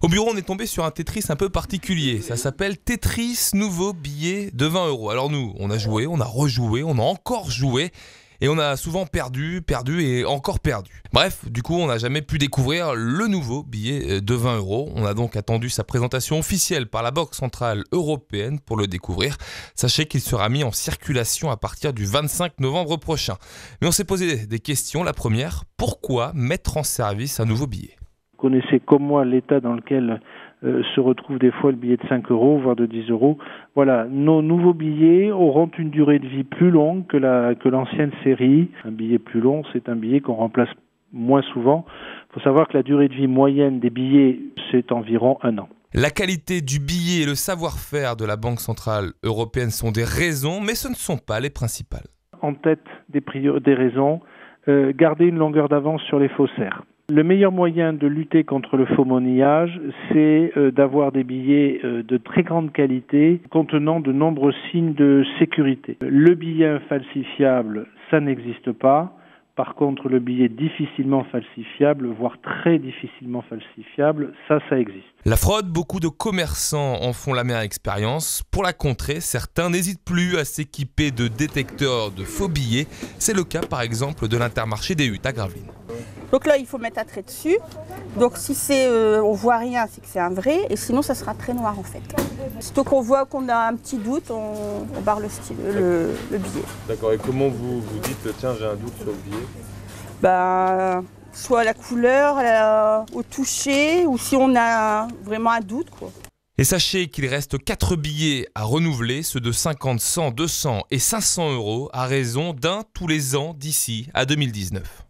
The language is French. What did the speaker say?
Au bureau, on est tombé sur un Tetris un peu particulier. Ça s'appelle Tetris nouveau billet de 20 €. Alors nous, on a joué, on a rejoué, on a encore joué. Et on a souvent perdu et encore perdu. Bref, du coup, on n'a jamais pu découvrir le nouveau billet de 20 €. On a donc attendu sa présentation officielle par la Banque Centrale Européenne pour le découvrir. Sachez qu'il sera mis en circulation à partir du 25 novembre prochain. Mais on s'est posé des questions. La première, pourquoi mettre en service un nouveau billet ? Vous connaissez comme moi l'état dans lequel se retrouve des fois le billet de 5 €, voire de 10 €. Voilà, nos nouveaux billets auront une durée de vie plus longue que l'ancienne série. Un billet plus long, c'est un billet qu'on remplace moins souvent. Il faut savoir que la durée de vie moyenne des billets, c'est environ 1 an. La qualité du billet et le savoir-faire de la Banque Centrale Européenne sont des raisons, mais ce ne sont pas les principales. En tête des raisons, garder une longueur d'avance sur les faussaires. Le meilleur moyen de lutter contre le faux monnayage, c'est d'avoir des billets de très grande qualité contenant de nombreux signes de sécurité. Le billet infalsifiable, ça n'existe pas. Par contre, le billet difficilement falsifiable, voire très difficilement falsifiable, ça existe. La fraude, beaucoup de commerçants en font l'amère expérience. Pour la contrer, certains n'hésitent plus à s'équiper de détecteurs de faux billets. C'est le cas par exemple de l'Intermarché des Huttes à Gravelines. Donc là, il faut mettre un trait dessus. Donc si on voit rien, c'est que c'est un vrai, et sinon ça sera très noir en fait. Surtout qu'on voit qu'on a un petit doute, on barre le billet. D'accord, et comment vous dites, tiens, j'ai un doute sur le billet ? Soit la couleur, au toucher, ou si on a vraiment un doute, quoi. Et sachez qu'il reste 4 billets à renouveler, ceux de 50, 100, 200 et 500 € à raison d'un tous les ans d'ici à 2019.